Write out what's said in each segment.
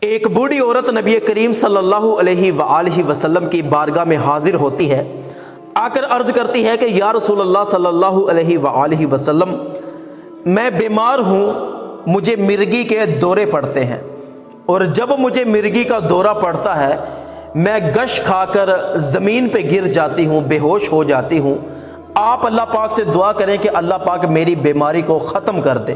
ایک بوڑھی عورت نبی کریم صلی اللہ علیہ وآلہ وسلم کی بارگاہ میں حاضر ہوتی ہے، آ کر عرض کرتی ہے کہ یا رسول اللہ صلی اللہ علیہ وآلہ وسلم، میں بیمار ہوں، مجھے مرگی کے دورے پڑتے ہیں، اور جب مجھے مرگی کا دورہ پڑتا ہے میں گش کھا کر زمین پہ گر جاتی ہوں، بے ہوش ہو جاتی ہوں۔ آپ اللہ پاک سے دعا کریں کہ اللہ پاک میری بیماری کو ختم کر دے۔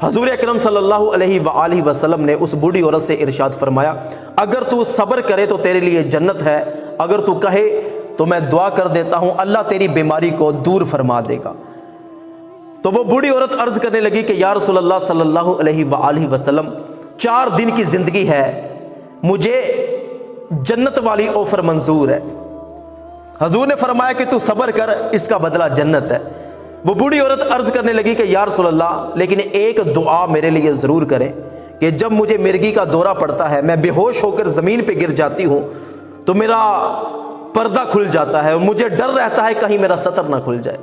حضور اکرم صلی اللہ علیہ وآلہ وسلم نے اس بوڑھی عورت سے ارشاد فرمایا، اگر تو صبر کرے تو تیرے لیے جنت ہے، اگر تو کہے تو میں دعا کر دیتا ہوں اللہ تیری بیماری کو دور فرما دے گا۔ تو وہ بوڑھی عورت عرض کرنے لگی کہ یا رسول اللہ صلی اللہ علیہ وآلہ وسلم، 4 دن کی زندگی ہے، مجھے جنت والی آفر منظور ہے۔ حضور نے فرمایا کہ تو صبر کر، اس کا بدلہ جنت ہے۔ وہ بوڑھی عورت عرض کرنے لگی کہ یا رسول اللہ، لیکن ایک دعا میرے لیے ضرور کریں کہ جب مجھے مرگی کا دورہ پڑتا ہے، میں بے ہوش ہو کر زمین پہ گر جاتی ہوں تو میرا پردہ کھل جاتا ہے اور مجھے ڈر رہتا ہے کہیں میرا سطر نہ کھل جائے۔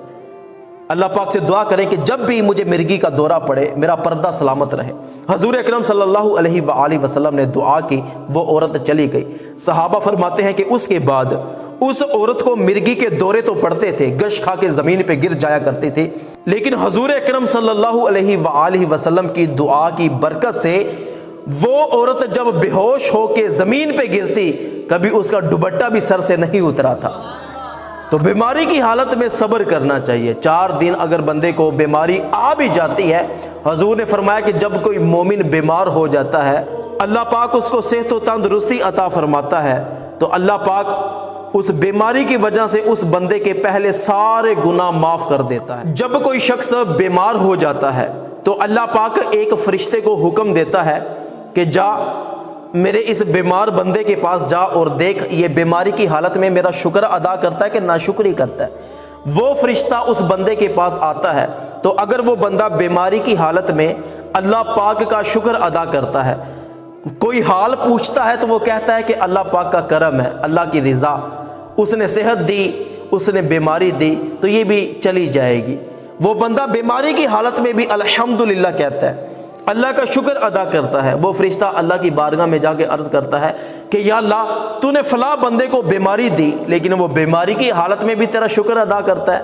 اللہ پاک سے دعا کریں کہ جب بھی مجھے مرگی کا دورہ پڑے میرا پردہ سلامت رہے۔ حضور اکرم صلی اللہ علیہ وآلہ وسلم نے دعا کی، وہ عورت چلی گئی۔ صحابہ فرماتے ہیں کہ اس کے بعد اس عورت کو مرگی کے دورے تو پڑتے تھے، گش کھا کے زمین پہ گر جایا کرتے تھے، لیکن حضور اکرم صلی اللہ علیہ وآلہ وسلم کی دعا کی برکت سے وہ عورت جب بے ہوش ہو کے زمین پہ گرتی، کبھی اس کا دوپٹہ بھی سر سے نہیں اترا تھا۔ تو بیماری کی حالت میں صبر کرنا چاہیے۔ 4 دن اگر بندے کو بیماری آ بھی جاتی ہے، حضور نے فرمایا کہ جب کوئی مومن بیمار ہو جاتا ہے، اللہ پاک اس کو صحت و تندرستی عطا فرماتا ہے، تو اللہ پاک اس بیماری کی وجہ سے اس بندے کے پہلے سارے گناہ معاف کر دیتا ہے۔ جب کوئی شخص بیمار ہو جاتا ہے تو اللہ پاک ایک فرشتے کو حکم دیتا ہے کہ جا میرے اس بیمار بندے کے پاس جا اور دیکھ یہ بیماری کی حالت میں میرا شکر ادا کرتا ہے کہ ناشکری کرتا ہے۔ وہ فرشتہ اس بندے کے پاس آتا ہے تو اگر وہ بندہ بیماری کی حالت میں اللہ پاک کا شکر ادا کرتا ہے، کوئی حال پوچھتا ہے تو وہ کہتا ہے کہ اللہ پاک کا کرم ہے، اللہ کی رضا، اس نے صحت دی، اس نے بیماری دی تو یہ بھی چلی جائے گی۔ وہ بندہ بیماری کی حالت میں بھی الحمدللہ کہتا ہے، اللہ کا شکر ادا کرتا ہے۔ وہ فرشتہ اللہ کی بارگاہ میں جا کے عرض کرتا ہے کہ یا اللہ، تو نے فلاں بندے کو بیماری دی لیکن وہ بیماری کی حالت میں بھی تیرا شکر ادا کرتا ہے۔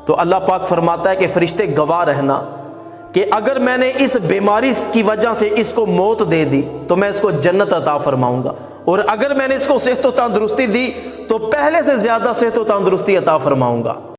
تو اللہ پاک فرماتا ہے کہ فرشتے گواہ رہنا کہ اگر میں نے اس بیماری کی وجہ سے اس کو موت دے دی تو میں اس کو جنت عطا فرماؤں گا، اور اگر میں نے اس کو صحت و تندرستی دی تو پہلے سے زیادہ صحت و تندرستی عطا فرماؤں گا۔